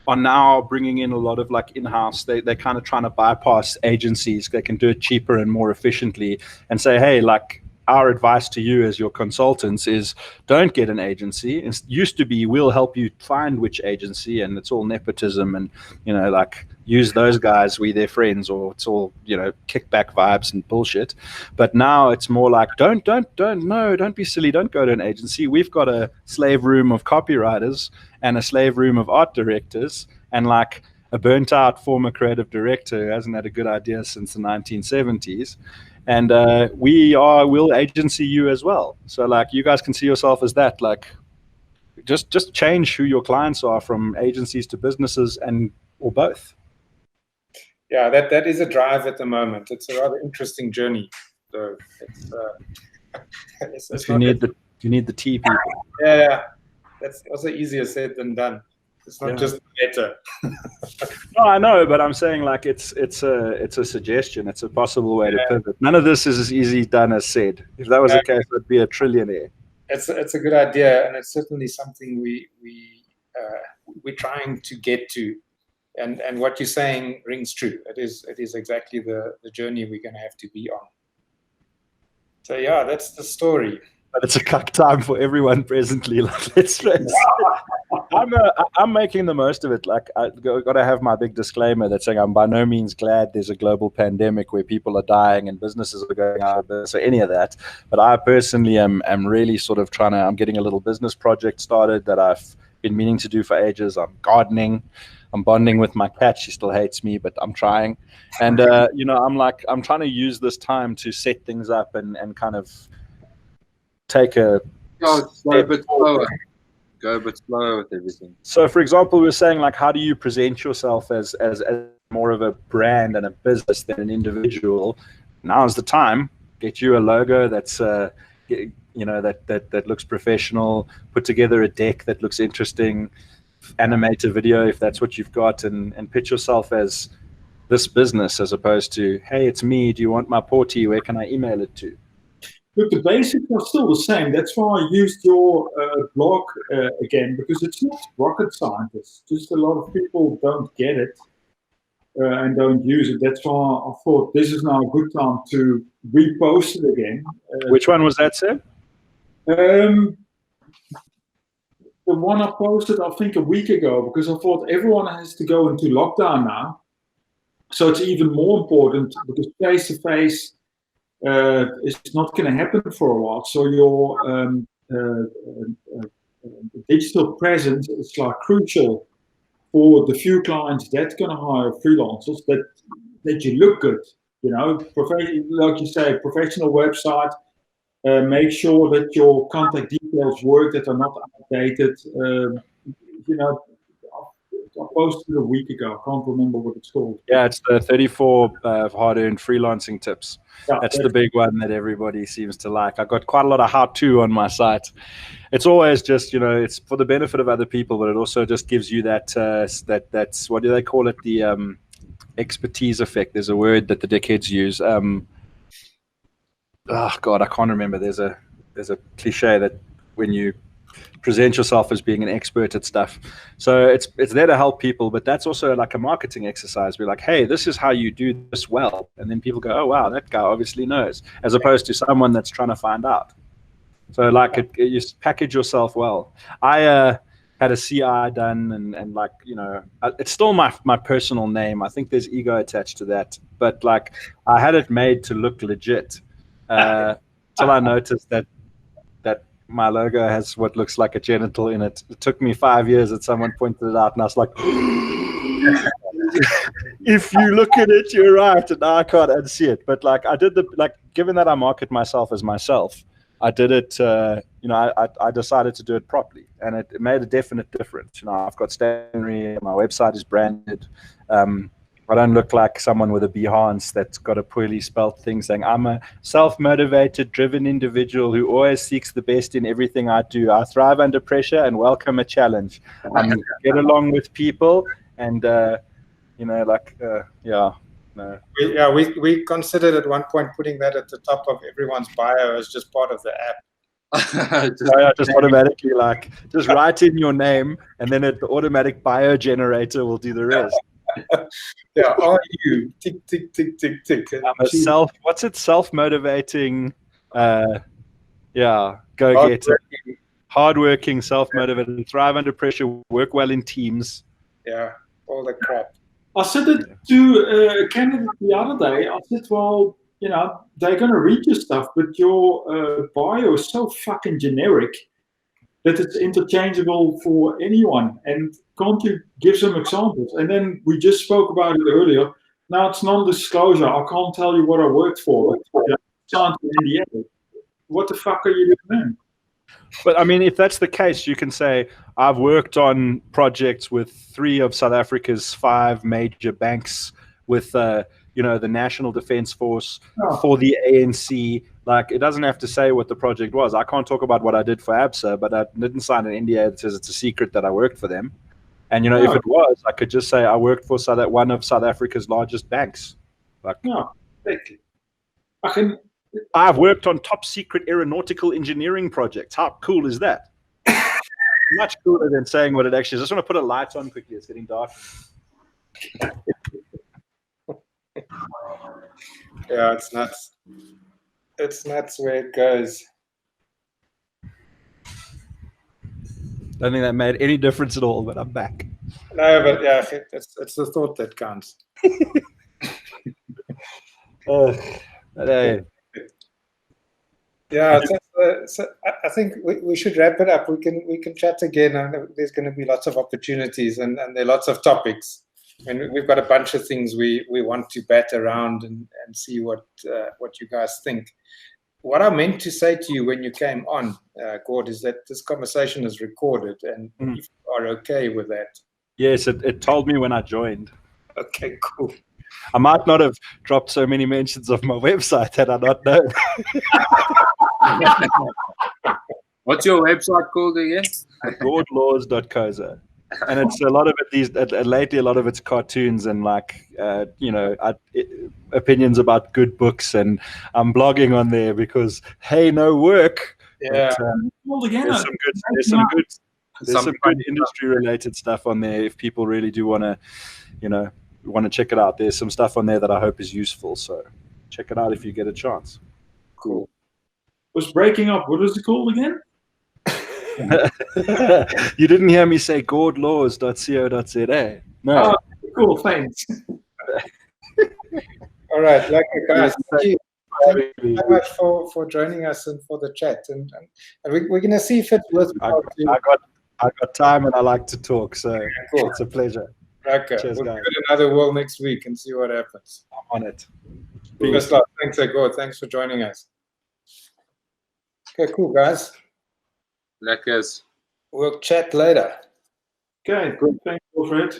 are now bringing in a lot of like in-house. They're kind of trying to bypass agencies. They can do it cheaper and more efficiently, and say, hey, like, our advice to you as your consultants is don't get an agency. It used to be, we'll help you find which agency, and it's all nepotism, and, you know, like, use those guys, we their friends, or it's all, you know, kickback vibes and bullshit. But now it's more like, don't be silly, don't go to an agency. We've got a slave room of copywriters and a slave room of art directors, and like a burnt out former creative director who hasn't had a good idea since the 1970s. And we'll agency you as well. So like, you guys can see yourself as that. Like, just change who your clients are from agencies to businesses, or both. Yeah, that is a drive at the moment. It's a rather interesting journey. So it's you need the tea people. Yeah, that's also easier said than done. It's not just better. No, I know, but I'm saying like it's a suggestion. It's a possible way to pivot. None of this is as easy done as said. If that was the case, I'd be a trillionaire. It's a good idea, and it's certainly something we're trying to get to. And what you're saying rings true. It is exactly the journey we're going to have to be on. So yeah, that's the story. But it's a cuck time for everyone presently. Like, let's I'm making the most of it. Like, I got to have my big disclaimer that saying I'm by no means glad there's a global pandemic where people are dying and businesses are going out of business or any of that. But I personally am really sort of I'm getting a little business project started that I've been meaning to do for ages. I'm gardening. I'm bonding with my cat. She still hates me, but I'm trying. And, you know, I'm trying to use this time to set things up and kind of take a go a bit slower. Go a bit slower with everything. So, for example, we were saying, like, how do you present yourself as more of a brand and a business than an individual? Now's the time. Get you a logo that's, you know, that looks professional. Put together a deck that looks interesting. Animate a video if that's what you've got, and pitch yourself as this business as opposed to, hey, it's me. Do you want my portie? Where can I email it to? Look, the basics are still the same. That's why I used your blog again, because it's not rocket science. Just a lot of people don't get it and don't use it. That's why I thought this is now a good time to repost it again. Which one was that, Sam? The one I posted, I think, a week ago, because I thought everyone has to go into lockdown now. So it's even more important, because face-to-face is not going to happen for a while. So your digital presence is like crucial for the few clients that's going to hire freelancers, that you look good, you know, like you say, professional website. Make sure that your contact details work, that are not outdated. You know, I posted a week ago. I can't remember what it's called. Yeah, it's the 34 hard-earned freelancing tips. Yeah, that's the big one that everybody seems to like. I got quite a lot of how-to on my site. It's always just, you know, it's for the benefit of other people, but it also just gives you that's what do they call it? The expertise effect. There's a word that the dickheads use. Oh God, I can't remember. There's a cliche that when you present yourself as being an expert at stuff, so it's there to help people, but that's also like a marketing exercise. We're like, hey, this is how you do this well, and then people go, oh wow, that guy obviously knows, as opposed to someone that's trying to find out. So like you package yourself well. I had a CI done, and like, you know, it's still my personal name. I think there's ego attached to that, but like I had it made to look legit. Till I noticed that my logo has what looks like a genital in it. It took me 5 years that someone pointed it out, and I was like, if you look at it, you're right, and now I can't unsee it. But like I did given that I market myself as myself, I did it. You know, I decided to do it properly, and it made a definite difference. You know, I've got stationery, my website is branded. I don't look like someone with a Behance that's got a poorly spelt thing saying, I'm a self-motivated, driven individual who always seeks the best in everything I do. I thrive under pressure and welcome a challenge. Get along with people and, you know, like, yeah. No. We considered at one point putting that at the top of everyone's bio as just part of the app. just automatically, like, just write in your name, and then the automatic bio generator will do the rest. Yeah, are you tick tick tick tick tick? What's it? Self-motivating. Yeah, go get it. Hardworking, self-motivated, thrive under pressure, work well in teams. Yeah, all the crap. I said it to a candidate the other day. I said, well, you know, they're going to read your stuff, but your bio is so fucking generic that it's interchangeable for anyone. And can't you give some examples? And then we just spoke about it earlier. Now it's non-disclosure. I can't tell you what I worked for. But signed an NDA. What the fuck are you doing then? But I mean, if that's the case, you can say, I've worked on projects with 3 of South Africa's 5 major banks, with you know, the National Defence Force, for the ANC. Like, it doesn't have to say what the project was. I can't talk about what I did for ABSA, but I didn't sign an NDA that says it's a secret that I worked for them. And, you know, if it was, I could just say I worked for one of South Africa's largest banks. Like, no, I can. I've worked on top secret aeronautical engineering projects. How cool is that? Much cooler than saying what it actually is. I just want to put a light on quickly. It's getting dark. Yeah, it's nuts. It's nuts where it goes. Don't think that made any difference at all, but I'm back. No, but yeah, it's the thought that counts. Yeah, so I think we should wrap it up. We can chat again. I know there's going to be lots of opportunities, and there are lots of topics. And we've got a bunch of things we want to bat around and see what you guys think. What I meant to say to you when you came on, Gord, is that this conversation is recorded, and if you are okay with that. Yes, it told me when I joined. Okay, cool. I might not have dropped so many mentions of my website had I not known. What's your website called again? Gordlaws.co.za. And it's a lot of it lately a lot of it's cartoons and like you know, opinions about good books, and I'm blogging on there because hey, no work. Yeah. But, there's some good industry related stuff on there if people really do want to check it out. There's some stuff on there that I hope is useful, so check it out if you get a chance. Cool. Was breaking up. What is it called again? You didn't hear me say gordlaws.co.za. No. Oh, cool, thanks. All right, like guys, thank you so much for joining us and for the chat, and we're going to see if it's worth. I got time and I like to talk, so cool. It's a pleasure. Okay, cheers, we'll guys. give it another whirl next week and see what happens. I'm on it. Thanks, Gord. Thanks for joining us. Okay, cool, guys. Lekkers. We'll chat later. Okay, good. Thanks, Alfred.